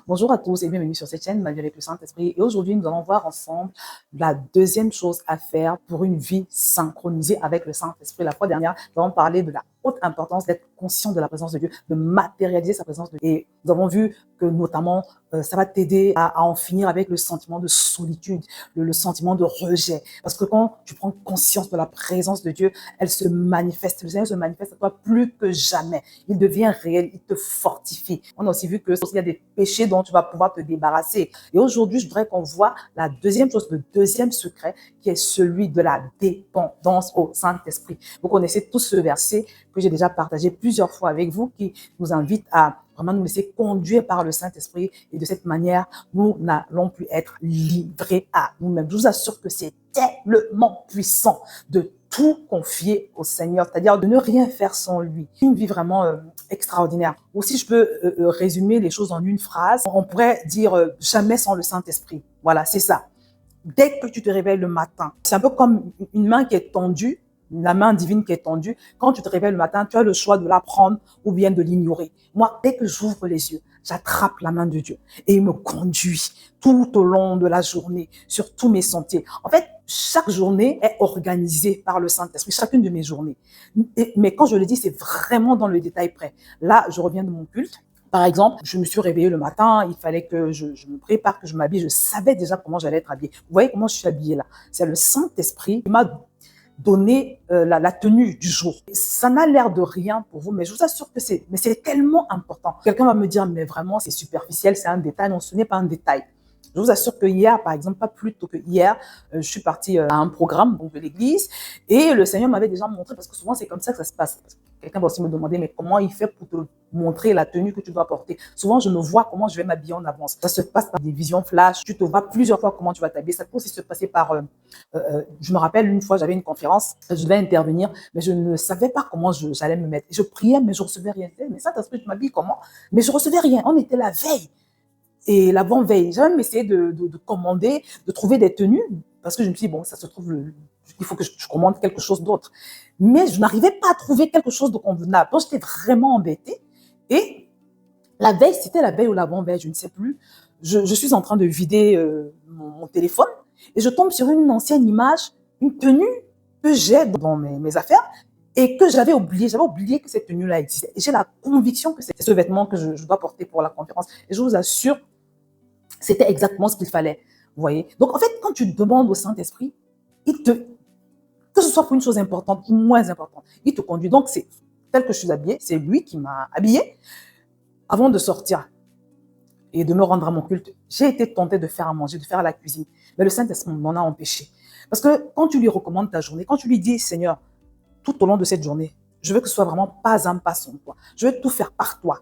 Bonjour à tous et bienvenue sur cette chaîne Malgré le Saint-Esprit. Et aujourd'hui, nous allons voir ensemble la deuxième chose à faire pour une vie synchronisée avec le Saint-Esprit. La fois dernière, nous avons parlé de la haute importance d'être conscient de la présence de Dieu, de matérialiser sa présence de Dieu. Et nous avons vu que notamment, ça va t'aider à en finir avec le sentiment de solitude, le sentiment de rejet. Parce que quand tu prends conscience de la présence de Dieu, elle se manifeste. Le Seigneur se manifeste à toi plus que jamais. Il devient réel, il te fortifie. On a aussi vu que il y a des péchés dont tu vas pouvoir te débarrasser. Et aujourd'hui, je voudrais qu'on voit la deuxième chose, le deuxième secret, qui est celui de la dépendance au Saint-Esprit. Vous connaissez tous ce verset que j'ai déjà partagé plusieurs fois avec vous, qui nous invite à vraiment nous laisser conduire par le Saint-Esprit. Et de cette manière, nous n'allons plus être livrés à nous-mêmes. Je vous assure que c'est tellement puissant de tout confier au Seigneur, c'est-à-dire de ne rien faire sans lui. Une vie vraiment extraordinaire. Ou si je peux résumer les choses en une phrase, on pourrait dire jamais sans le Saint-Esprit. Voilà, c'est ça. Dès que tu te réveilles le matin, c'est un peu comme une main qui est tendue, la main divine qui est tendue. Quand tu te réveilles le matin, tu as le choix de la prendre ou bien de l'ignorer. Moi, dès que j'ouvre les yeux, j'attrape la main de Dieu et il me conduit tout au long de la journée, sur tous mes sentiers. En fait, chaque journée est organisée par le Saint-Esprit, chacune de mes journées. Mais quand je le dis, c'est vraiment dans le détail près. Là, je reviens de mon culte. Par exemple, je me suis réveillée le matin, il fallait que je me prépare, que je m'habille. Je savais déjà comment j'allais être habillée. Vous voyez comment je suis habillée là? C'est le Saint-Esprit qui m'a donné la tenue du jour. Ça n'a l'air de rien pour vous, mais je vous assure que c'est tellement important. Quelqu'un va me dire, mais vraiment, c'est superficiel, c'est un détail. Non, ce n'est pas un détail. Je vous assure que hier, par exemple, pas plus tôt que hier, je suis partie à un programme donc, de l'église et le Seigneur m'avait déjà montré, parce que souvent c'est comme ça que ça se passe. Quelqu'un va aussi me demander, mais comment il fait pour te montrer la tenue que tu dois porter? Souvent, je me vois comment je vais m'habiller en avance. Ça se passe par des visions flash. Tu te vois plusieurs fois comment tu vas t'habiller. Ça peut aussi se passer par... je me rappelle une fois, j'avais une conférence, je devais intervenir, mais je ne savais pas comment j'allais me mettre. Je priais, mais je recevais rien. Mais ça, tu m'habilles comment? Mais je recevais rien. On était la veille. Et l'avant-veille, j'ai même essayé de commander, de trouver des tenues, parce que je me suis dit, bon, ça se trouve, il faut que je commande quelque chose d'autre. Mais je n'arrivais pas à trouver quelque chose de convenable. Donc, j'étais vraiment embêtée. Et la veille, c'était la veille ou l'avant-veille, je ne sais plus. Je suis en train de vider mon téléphone et je tombe sur une ancienne image, une tenue que j'ai dans mes affaires et que j'avais oublié. J'avais oublié que cette tenue-là existait. Et j'ai la conviction que c'est ce vêtement que je dois porter pour la conférence. Et je vous assure, c'était exactement ce qu'il fallait. Vous voyez? Donc, en fait, quand tu demandes au Saint-Esprit, que ce soit pour une chose importante ou moins importante, il te conduit. Donc, c'est tel que je suis habillée, c'est lui qui m'a habillée. Avant de sortir et de me rendre à mon culte, j'ai été tentée de faire à manger, de faire à la cuisine. Mais le Saint-Esprit m'en a empêché. Parce que quand tu lui recommandes ta journée, quand tu lui dis, Seigneur, tout au long de cette journée, je veux que ce soit vraiment pas un pas sans toi. Je veux tout faire par toi,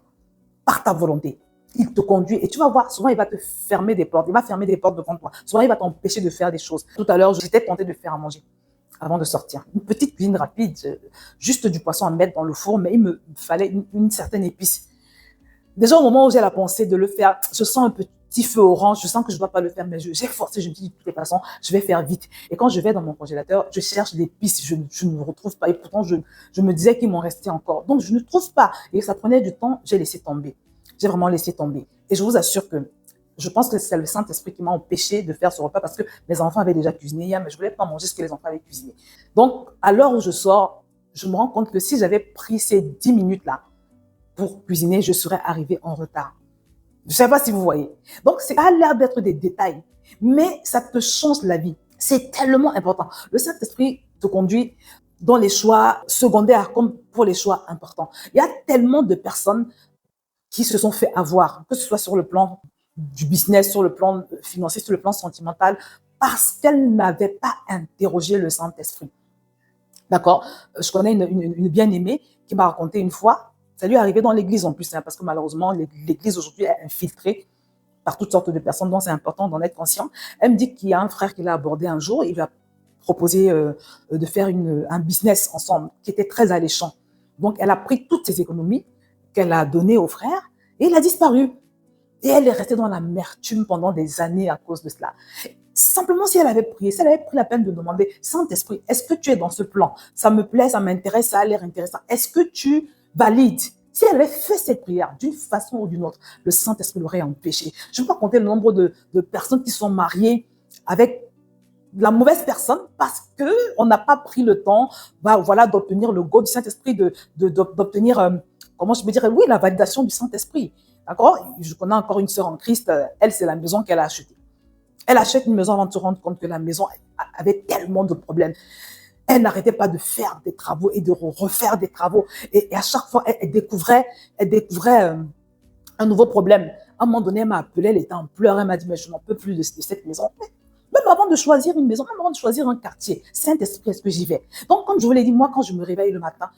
par ta volonté. Il te conduit et tu vas voir, souvent il va te fermer des portes, il va fermer des portes devant toi. Souvent il va t'empêcher de faire des choses. Tout à l'heure, j'étais tentée de faire à manger avant de sortir. Une petite cuisine rapide, juste du poisson à mettre dans le four, mais il me fallait une certaine épice. Déjà au moment où j'ai la pensée de le faire, je sens un petit feu orange, je sens que je ne dois pas le faire, mais j'ai forcé, je me dis de toutes les façons, je vais faire vite. Et quand je vais dans mon congélateur, je cherche des pistes, je ne retrouve pas. Et pourtant, je me disais qu'il m'en restait encore. Donc, je ne trouve pas. Et ça prenait du temps, j'ai laissé tomber. J'ai vraiment laissé tomber. Et je vous assure que je pense que c'est le Saint-Esprit qui m'a empêché de faire ce repas parce que mes enfants avaient déjà cuisiné hier, mais je ne voulais pas manger ce que les enfants avaient cuisiné. Donc, à l'heure où je sors, je me rends compte que si j'avais pris ces 10 minutes-là pour cuisiner, je serais arrivée en retard. Je ne sais pas si vous voyez. Donc, ça a l'air d'être des détails, mais ça te change la vie. C'est tellement important. Le Saint-Esprit te conduit dans les choix secondaires comme pour les choix importants. Il y a tellement de personnes qui se sont fait avoir, que ce soit sur le plan du business, sur le plan financier, sur le plan sentimental, parce qu'elles n'avaient pas interrogé le Saint-Esprit. D'accord? Je connais une bien-aimée qui m'a raconté une fois, ça lui est arrivé dans l'église en plus, hein, parce que malheureusement, l'église aujourd'hui est infiltrée par toutes sortes de personnes, donc c'est important d'en être conscient. Elle me dit qu'il y a un frère qui l'a abordé un jour, il lui a proposé de faire un business ensemble qui était très alléchant. Donc, elle a pris toutes ses économies qu'elle a données au frère et il a disparu. Et elle est restée dans l'amertume pendant des années à cause de cela. Simplement, si elle avait prié, si elle avait pris la peine de demander, Saint-Esprit, est-ce que tu es dans ce plan? Ça me plaît, ça m'intéresse, ça a l'air intéressant. Est-ce que tu valides? Si elle avait fait cette prière d'une façon ou d'une autre, le Saint-Esprit l'aurait empêché. Je ne peux pas compter le nombre de personnes qui sont mariées avec la mauvaise personne parce qu'on n'a pas pris le temps voilà, d'obtenir le go du Saint-Esprit, d'obtenir, comment je peux dire, oui, la validation du Saint-Esprit. D'accord? Je connais encore une sœur en Christ, elle, c'est la maison qu'elle a achetée. Elle achète une maison avant de se rendre compte que la maison avait tellement de problèmes. Elle n'arrêtait pas de faire des travaux et de refaire des travaux. Et à chaque fois, elle découvrait un nouveau problème. À un moment donné, elle m'a appelé, elle était en pleurs, elle m'a dit, mais je n'en peux plus de cette maison. Même avant de choisir une maison, même avant de choisir un quartier, Saint-Esprit, est-ce que j'y vais? Donc, comme je vous l'ai dit, moi, quand je me réveille le matin,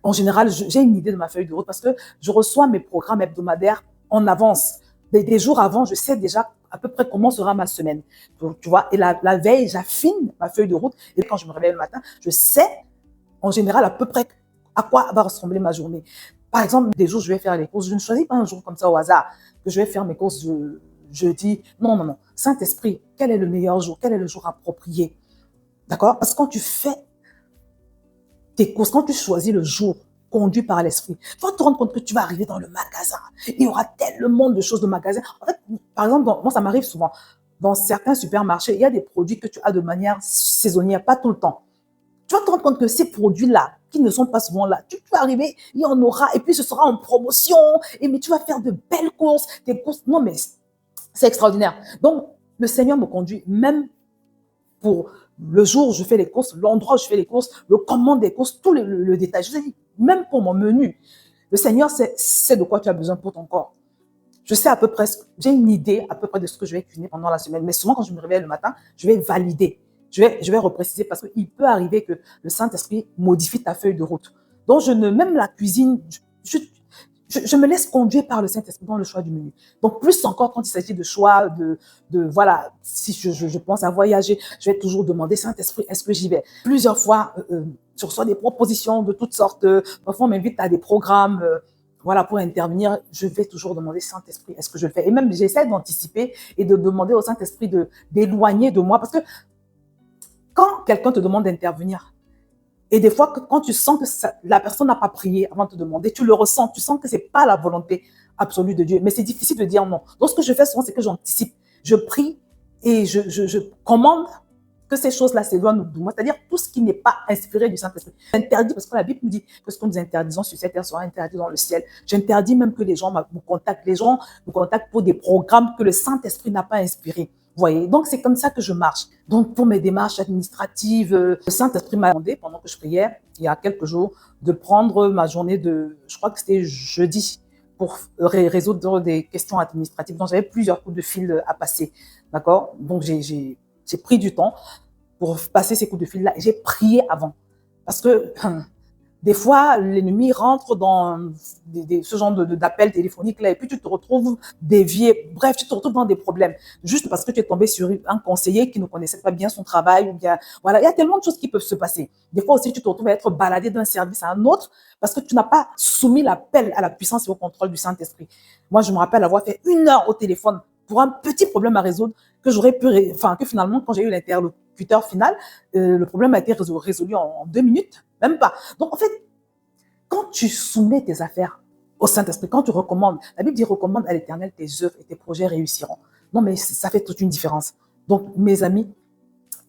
en général, j'ai une idée de ma feuille de route parce que je reçois mes programmes hebdomadaires en avance. Des jours avant, je sais déjà à peu près comment sera ma semaine. Donc, tu vois, et la veille, j'affine ma feuille de route. Et quand je me réveille le matin, je sais en général à peu près à quoi va ressembler ma journée. Par exemple, des jours, je vais faire les courses. Je ne choisis pas un jour comme ça au hasard que je vais faire mes courses jeudi. Non, non, non. Saint-Esprit, quel est le meilleur jour? Quel est le jour approprié? D'accord? Parce que quand tu fais tes courses, quand tu choisis le jour conduit par l'esprit, tu vas te rendre compte que tu vas arriver dans le magasin. Il y aura tellement de choses de magasin. En fait, par exemple, moi, ça m'arrive souvent. Dans certains supermarchés, il y a des produits que tu as de manière saisonnière, pas tout le temps. Tu vas te rendre compte que ces produits-là, qui ne sont pas souvent là, tu vas arriver, il y en aura, et puis ce sera en promotion, et mais tu vas faire de belles courses, des courses. Non, mais c'est extraordinaire. Donc, le Seigneur me conduit, même pour le jour où je fais les courses, l'endroit où je fais les courses, le commande des courses, tout le détail. Je vous ai dit, même pour mon menu, le Seigneur sait de quoi tu as besoin pour ton corps. Je sais à peu près, j'ai une idée à peu près de ce que je vais cuisiner pendant la semaine. Mais souvent, quand je me réveille le matin, je vais valider. Je vais repréciser parce qu'il peut arriver que le Saint-Esprit modifie ta feuille de route. Donc, même la cuisine, je me laisse conduire par le Saint-Esprit dans le choix du menu. Donc, plus encore quand il s'agit de choix, voilà, si je pense à voyager, je vais toujours demander, Saint-Esprit, est-ce que j'y vais? Plusieurs fois, je reçois des propositions de toutes sortes. Parfois, on m'invite à des programmes, voilà, pour intervenir. Je vais toujours demander, Saint-Esprit, est-ce que je le fais? Et même, j'essaie d'anticiper et de demander au Saint-Esprit d'éloigner de moi. Parce que quand quelqu'un te demande d'intervenir, et des fois, quand tu sens que la personne n'a pas prié avant de te demander, tu le ressens, tu sens que ce n'est pas la volonté absolue de Dieu. Mais c'est difficile de dire non. Donc, ce que je fais souvent, c'est que j'anticipe. Je prie et je commande que ces choses-là s'éloignent de moi. C'est-à-dire tout ce qui n'est pas inspiré du Saint-Esprit. J'interdis, parce que la Bible nous dit que ce que nous interdisons sur cette terre sera interdit dans le ciel. J'interdis même que les gens me contactent. Les gens me contactent pour des programmes que le Saint-Esprit n'a pas inspirés. Vous voyez, donc c'est comme ça que je marche. Donc pour mes démarches administratives, le Saint-Esprit m'a demandé, pendant que je priais, il y a quelques jours, de prendre ma journée je crois que c'était jeudi, pour résoudre des questions administratives. Donc j'avais plusieurs coups de fil à passer, d'accord? Donc j'ai pris du temps pour passer ces coups de fil-là et j'ai prié avant. Parce que des fois, l'ennemi rentre dans ce genre d'appels téléphoniques là et puis tu te retrouves dévié. Bref, tu te retrouves dans des problèmes juste parce que tu es tombé sur un conseiller qui ne connaissait pas bien son travail ou bien, voilà. Il y a tellement de choses qui peuvent se passer. Des fois aussi, tu te retrouves à être baladé d'un service à un autre parce que tu n'as pas soumis l'appel à la puissance et au contrôle du Saint-Esprit. Moi, je me rappelle avoir fait 1 heure au téléphone pour un petit problème à résoudre que que finalement, quand j'ai eu l'interlocuteur final, le problème a été résolu en 2 minutes, même pas. Donc, en fait, quand tu soumets tes affaires au Saint-Esprit, quand tu recommandes, la Bible dit recommande à l'Éternel tes œuvres et tes projets réussiront. Non, mais ça fait toute une différence. Donc, mes amis,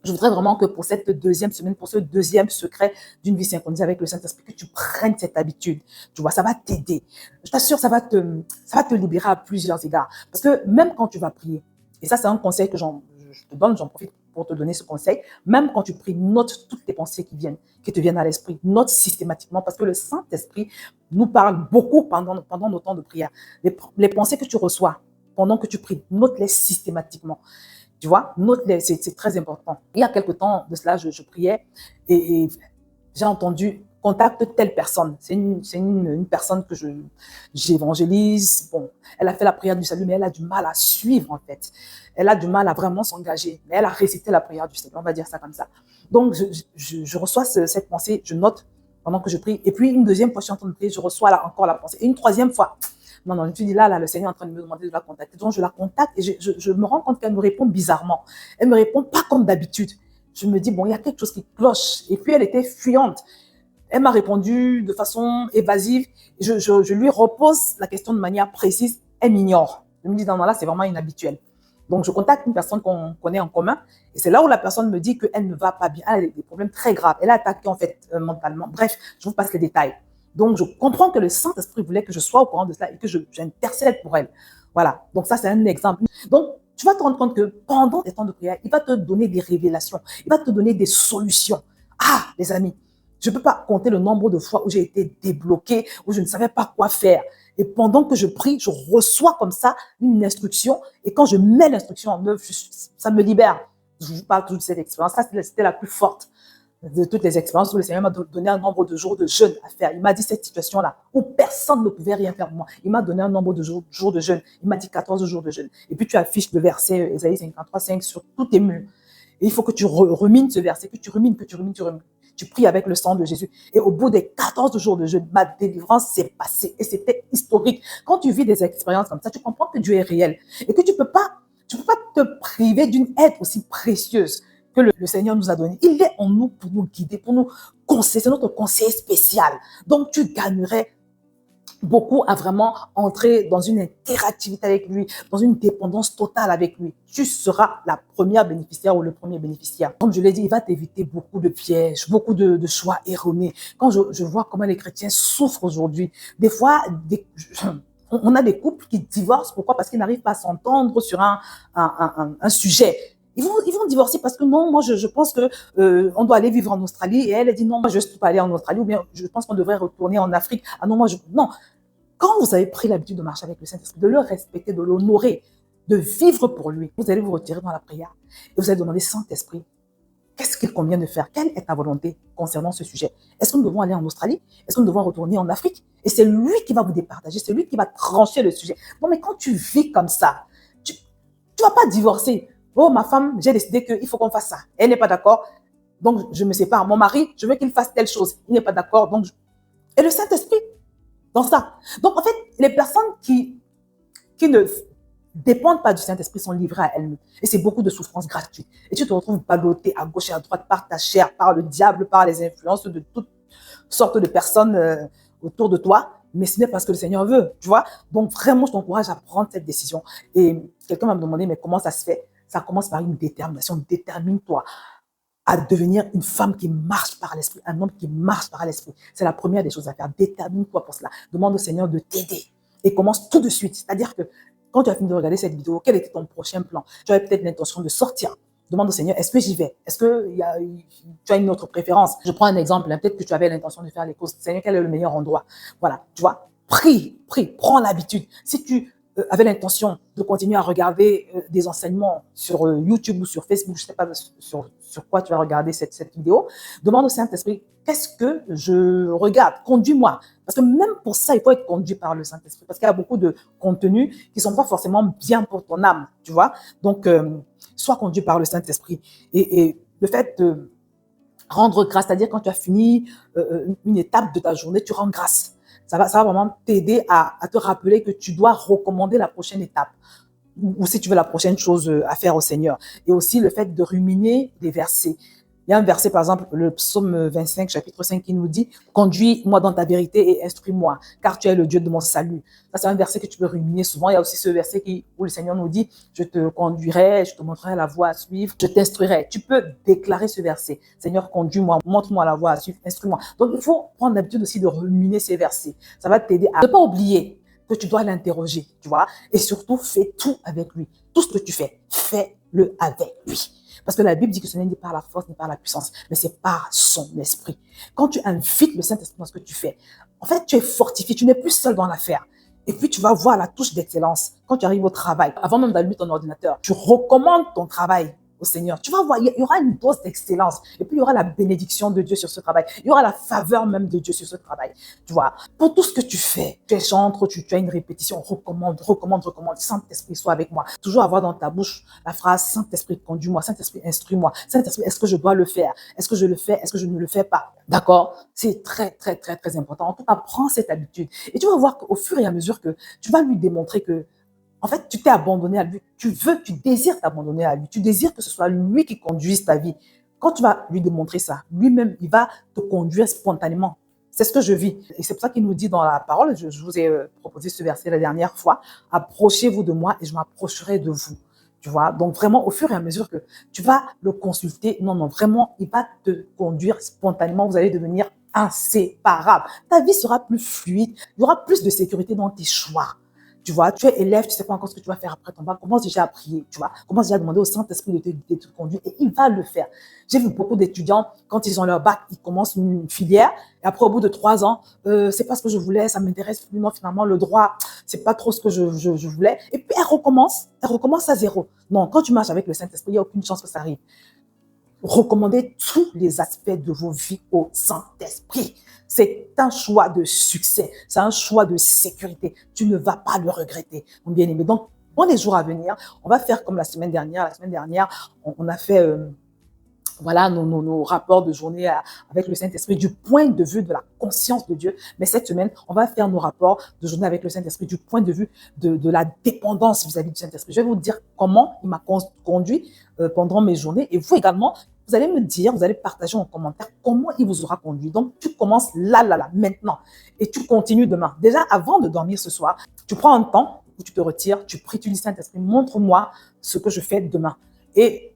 je voudrais vraiment que pour cette deuxième semaine, pour ce deuxième secret d'une vie synchronisée avec le Saint-Esprit, que tu prennes cette habitude. Tu vois, ça va t'aider. Je t'assure, ça va te libérer à plusieurs égards. Parce que même quand tu vas prier, et ça, c'est un conseil que je te donne, j'en profite pour te donner ce conseil, même quand tu pries, note toutes tes pensées qui te viennent à l'esprit. Note systématiquement, parce que le Saint-Esprit nous parle beaucoup pendant nos temps de prière. Les pensées que tu reçois pendant que tu pries, note-les systématiquement. Tu vois, note-les, c'est très important. Il y a quelque temps de cela, je priais et j'ai entendu contacte telle personne. C'est une personne que j'évangélise. Bon, elle a fait la prière du salut, mais elle a du mal à suivre en fait. Elle a du mal à vraiment s'engager. Mais elle a récité la prière du salut, on va dire ça comme ça. Donc, je reçois cette pensée, je note pendant que je prie. Et puis, une deuxième fois, je suis en train de prier, je reçois encore la pensée. Et une troisième fois, non, je me suis dit, là, le Seigneur est en train de me demander de la contacter. Donc, je la contacte et je me rends compte qu'elle me répond bizarrement. Elle me répond pas comme d'habitude. Je me dis, bon, il y a quelque chose qui cloche. Et puis, elle était fuyante. Elle m'a répondu de façon évasive. Je lui repose la question de manière précise. Elle m'ignore. Je me dis, non, non, là, c'est vraiment inhabituel. Donc, je contacte une personne qu'on connaît en commun. Et c'est là où la personne me dit qu'elle ne va pas bien. Elle a des problèmes très graves. Elle a attaqué, en fait, mentalement. Bref, je vous passe les détails. Donc, je comprends que le Saint-Esprit voulait que je sois au courant de cela et que j'intercède pour elle. Voilà. Donc, ça, c'est un exemple. Donc, tu vas te rendre compte que pendant tes temps de prière, il va te donner des révélations. Il va te donner des solutions. Ah, les amis, je ne peux pas compter le nombre de fois où j'ai été débloquée, où je ne savais pas quoi faire. Et pendant que je prie, je reçois comme ça une instruction. Et quand je mets l'instruction en œuvre, ça me libère. Je vous parle toujours de cette expérience. Ça, c'était la plus forte de toutes les expériences où le Seigneur m'a donné un nombre de jours de jeûne à faire. Il m'a dit cette situation-là où personne ne pouvait rien faire pour moi. Il m'a donné un nombre de jours de jeûne. Il m'a dit 14 jours de jeûne. Et puis tu affiches le verset Ésaïe 53, 5 sur tous tes murs. Et il faut que tu rumines ce verset, que tu rumines. Tu pries avec le sang de Jésus. Et au bout des 14 jours de jeûne, ma délivrance s'est passée. Et c'était historique. Quand tu vis des expériences comme ça, tu comprends que Dieu est réel. Et que tu peux pas te priver d'une aide aussi précieuse que le Seigneur nous a donnée. Il est en nous pour nous guider, pour nous conseiller. C'est notre conseiller spécial. Donc, tu gagnerais beaucoup à vraiment entrer dans une interactivité avec lui, dans une dépendance totale avec lui. Tu seras la première bénéficiaire ou le premier bénéficiaire. Comme je l'ai dit, il va t'éviter beaucoup de pièges, beaucoup de choix erronés. Quand je vois comment les chrétiens souffrent aujourd'hui, des fois, on a des couples qui divorcent. Pourquoi? Parce qu'ils n'arrivent pas à s'entendre sur un sujet. Ils vont divorcer parce que non, moi je pense que on doit aller vivre en Australie, et elle dit non, moi je ne suis pas aller en Australie, ou bien je pense qu'on devrait retourner en Afrique. Ah non, non. Quand vous avez pris l'habitude de marcher avec le Saint-Esprit, de le respecter, de l'honorer, de vivre pour lui, vous allez vous retirer dans la prière et vous allez demander, Saint-Esprit, qu'est-ce qu'il convient de faire? Quelle est ta volonté concernant ce sujet? Est-ce que nous devons aller en Australie? Est-ce que nous devons retourner en Afrique? Et c'est lui qui va vous départager, c'est lui qui va trancher le sujet. Bon, mais quand tu vis comme ça, tu ne vas pas divorcer. Oh, ma femme, j'ai décidé qu'il faut qu'on fasse ça. Elle n'est pas d'accord, donc je me sépare. Mon mari, je veux qu'il fasse telle chose. Il n'est pas d'accord, donc Et le Saint-Esprit dans ça. Donc, en fait, les personnes qui ne dépendent pas du Saint-Esprit sont livrées à elles-mêmes. Et c'est beaucoup de souffrances gratuites. Et tu te retrouves ballotté à gauche et à droite par ta chair, par le diable, par les influences de toutes sortes de personnes autour de toi. Mais ce n'est pas ce que le Seigneur veut, tu vois. Donc, vraiment, je t'encourage à prendre cette décision. Et quelqu'un m'a demandé, mais comment ça se fait? Ça commence par une détermination. Détermine-toi à devenir une femme qui marche par l'esprit, un homme qui marche par l'esprit. C'est la première des choses à faire. Détermine-toi pour cela. Demande au Seigneur de t'aider et commence tout de suite. C'est-à-dire que quand tu as fini de regarder cette vidéo, quel était ton prochain plan? Tu avais peut-être l'intention de sortir. Demande au Seigneur, est-ce que j'y vais? Est-ce que tu as une autre préférence? Je prends un exemple. Peut-être que tu avais l'intention de faire les courses. Seigneur, quel est le meilleur endroit? Voilà, tu vois. Prie, prends l'habitude. Si tu avait l'intention de continuer à regarder des enseignements sur YouTube ou sur Facebook, je ne sais pas sur quoi tu vas regarder cette vidéo, demande au Saint-Esprit, qu'est-ce que je regarde? Conduis-moi. Parce que même pour ça, il faut être conduit par le Saint-Esprit. Parce qu'il y a beaucoup de contenus qui ne sont pas forcément bien pour ton âme, tu vois. Donc, sois conduit par le Saint-Esprit. Et le fait de rendre grâce, c'est-à-dire quand tu as fini une étape de ta journée, tu rends grâce. Ça va vraiment t'aider à te rappeler que tu dois recommander la prochaine étape ou si tu veux la prochaine chose à faire au Seigneur. Et aussi le fait de ruminer des versets. Il y a un verset, par exemple, le psaume 25, chapitre 5, qui nous dit « Conduis-moi dans ta vérité et instruis-moi, car tu es le Dieu de mon salut. » Ça, c'est un verset que tu peux ruminer souvent. Il y a aussi ce verset où le Seigneur nous dit « Je te conduirai, je te montrerai la voie à suivre, je t'instruirai. » Tu peux déclarer ce verset. « Seigneur, conduis-moi, montre-moi la voie à suivre, instruis-moi. » Donc, il faut prendre l'habitude aussi de ruminer ces versets. Ça va t'aider à ne pas oublier que tu dois l'interroger, tu vois. Et surtout, fais tout avec lui. Tout ce que tu fais, fais-le avec lui. Parce que la Bible dit que ce n'est ni par la force ni par la puissance, mais c'est par son esprit. Quand tu invites le Saint-Esprit dans ce que tu fais, en fait, tu es fortifié, tu n'es plus seul dans l'affaire. Et puis, tu vas voir la touche d'excellence quand tu arrives au travail. Avant même d'allumer ton ordinateur, tu recommandes ton travail au Seigneur. Tu vas voir, il y aura une dose d'excellence. Et puis, il y aura la bénédiction de Dieu sur ce travail. Il y aura la faveur même de Dieu sur ce travail. Tu vois, pour tout ce que tu fais, tu es chantre, tu as une répétition, recommande. Saint-Esprit, sois avec moi. Toujours avoir dans ta bouche la phrase Saint-Esprit, conduis-moi. Saint-Esprit, instruis-moi. Saint-Esprit, est-ce que je dois le faire? Est-ce que je le fais? Est-ce que je ne le fais pas? D'accord? C'est très, très, très, très important. En tout cas, prends cette habitude. Et tu vas voir qu'au fur et à mesure que tu vas lui démontrer que en fait, tu t'es abandonné à lui. Tu désires t'abandonner à lui. Tu désires que ce soit lui qui conduise ta vie. Quand tu vas lui démontrer ça, lui-même, il va te conduire spontanément C'est ce que je vis. Et c'est pour ça qu'il nous dit dans la parole, je vous ai proposé ce verset la dernière fois, approchez-vous de moi et je m'approcherai de vous. Tu vois, donc vraiment, au fur et à mesure que tu vas le consulter, non, non, vraiment, il va te conduire spontanément, vous allez devenir inséparables. Ta vie sera plus fluide, il y aura plus de sécurité dans tes choix. Tu vois, tu es élève, tu sais pas encore ce que tu vas faire après ton bac. Commence déjà à prier, tu vois. Commence déjà à demander au Saint-Esprit de te conduire et il va le faire. J'ai vu beaucoup d'étudiants, quand ils ont leur bac, ils commencent une filière et après, au bout de 3 ans, c'est pas ce que je voulais, ça m'intéresse plus. Non, finalement, le droit, c'est pas trop ce que je voulais. Et puis, elle recommence à zéro. Non, quand tu marches avec le Saint-Esprit, il n'y a aucune chance que ça arrive. Recommandez tous les aspects de vos vies au Saint-Esprit. C'est un choix de succès, c'est un choix de sécurité. Tu ne vas pas le regretter, mon bien-aimé. Donc, dans les jours à venir, on va faire comme la semaine dernière. La semaine dernière, on a fait voilà nos rapports de journée avec le Saint-Esprit du point de vue de la conscience de Dieu. Mais cette semaine, on va faire nos rapports de journée avec le Saint-Esprit du point de vue de la dépendance vis-à-vis du Saint-Esprit. Je vais vous dire comment il m'a conduit pendant mes journées et vous également. Vous allez me dire, vous allez partager en commentaire comment il vous aura conduit. Donc, tu commences là, maintenant et tu continues demain. Déjà, avant de dormir ce soir, tu prends un temps où tu te retires, tu pries, tu dis Saint-Esprit, montre-moi ce que je fais demain. Et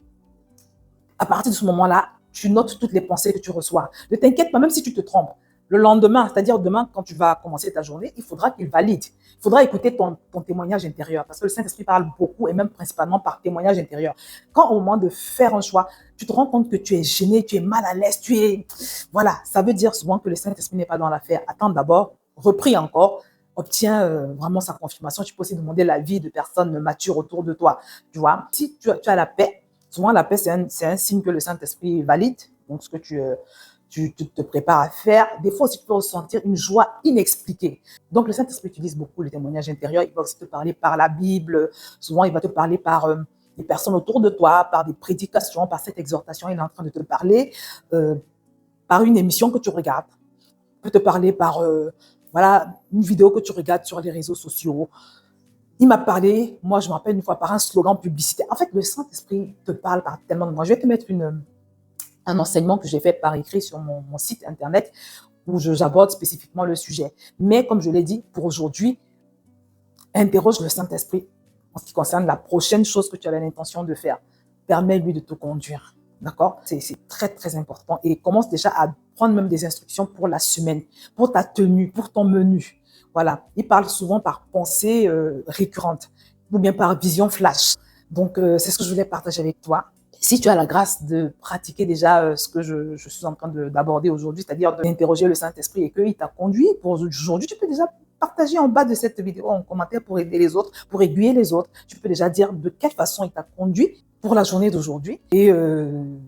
à partir de ce moment-là, tu notes toutes les pensées que tu reçois. Ne t'inquiète pas, même si tu te trompes. Le lendemain, c'est-à-dire demain, quand tu vas commencer ta journée, il faudra qu'il valide. Il faudra écouter ton témoignage intérieur parce que le Saint-Esprit parle beaucoup et même principalement par témoignage intérieur. Quand au moment de faire un choix, tu te rends compte que tu es gêné, tu es mal à l'aise, tu es... Voilà, ça veut dire souvent que le Saint-Esprit n'est pas dans l'affaire. Attends d'abord, repris encore, obtiens vraiment sa confirmation. Tu peux aussi demander l'avis de personnes matures autour de toi. Tu vois, si tu as la paix, souvent la paix, c'est un signe que le Saint-Esprit valide. Donc, ce que tu te prépares à faire. Des fois aussi, tu peux ressentir une joie inexpliquée. Donc, le Saint-Esprit utilise beaucoup le témoignage intérieur. Il va aussi te parler par la Bible. Souvent, il va te parler par des personnes autour de toi, par des prédications, par cette exhortation. Il est en train de te parler par une émission que tu regardes. Il peut te parler par voilà, une vidéo que tu regardes sur les réseaux sociaux. Il m'a parlé, moi je me rappelle une fois, par un slogan publicitaire. En fait, le Saint-Esprit te parle par tellement de mots. Je vais te mettre un enseignement que j'ai fait par écrit sur mon site internet où j'aborde spécifiquement le sujet. Mais comme je l'ai dit, pour aujourd'hui, interroge le Saint-Esprit en ce qui concerne la prochaine chose que tu avais l'intention de faire. Permets-lui de te conduire. D'accord? C'est très, très important. Et commence déjà à prendre même des instructions pour la semaine, pour ta tenue, pour ton menu. Voilà. Il parle souvent par pensée récurrente ou bien par vision flash. Donc, c'est ce que je voulais partager avec toi. Si tu as la grâce de pratiquer déjà ce que je suis en train d'aborder aujourd'hui, c'est-à-dire d'interroger le Saint-Esprit et qu'il t'a conduit pour aujourd'hui, tu peux déjà partager en bas de cette vidéo en commentaire pour aider les autres, pour aiguiller les autres. Tu peux déjà dire de quelle façon il t'a conduit pour la journée d'aujourd'hui. Et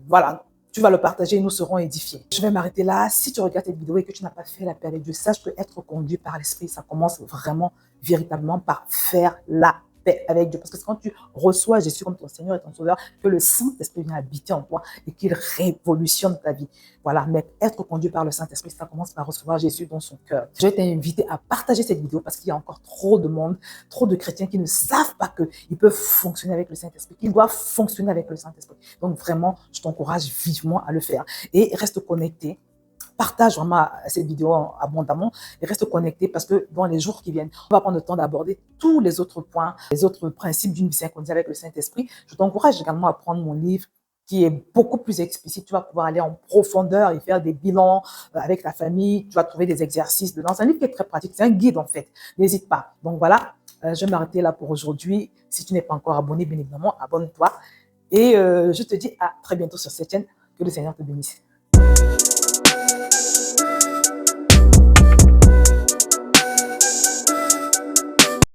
voilà, tu vas le partager et nous serons édifiés. Je vais m'arrêter là. Si tu regardes cette vidéo et que tu n'as pas fait la paix avec Dieu, sache que être conduit par l'Esprit, ça commence vraiment, véritablement par faire la paix avec Dieu. Parce que c'est quand tu reçois Jésus comme ton Seigneur et ton Sauveur que le Saint-Esprit vient habiter en toi et qu'il révolutionne ta vie. Voilà, mais être conduit par le Saint-Esprit, ça commence par recevoir Jésus dans son cœur. Je vais t'inviter à partager cette vidéo parce qu'il y a encore trop de monde, trop de chrétiens qui ne savent pas qu'ils peuvent fonctionner avec le Saint-Esprit, qu'ils doivent fonctionner avec le Saint-Esprit. Donc vraiment, je t'encourage vivement à le faire. Et reste connecté. Partage vraiment cette vidéo abondamment et reste connecté parce que dans les jours qui viennent, on va prendre le temps d'aborder tous les autres points, les autres principes d'une vie synchronisée avec le Saint-Esprit. Je t'encourage également à prendre mon livre qui est beaucoup plus explicite. Tu vas pouvoir aller en profondeur et faire des bilans avec ta famille. Tu vas trouver des exercices dedans. C'est un livre qui est très pratique. C'est un guide en fait. N'hésite pas. Donc voilà, je vais m'arrêter là pour aujourd'hui. Si tu n'es pas encore abonné, bien évidemment, abonne-toi. Et je te dis à très bientôt sur cette chaîne. Que le Seigneur te bénisse.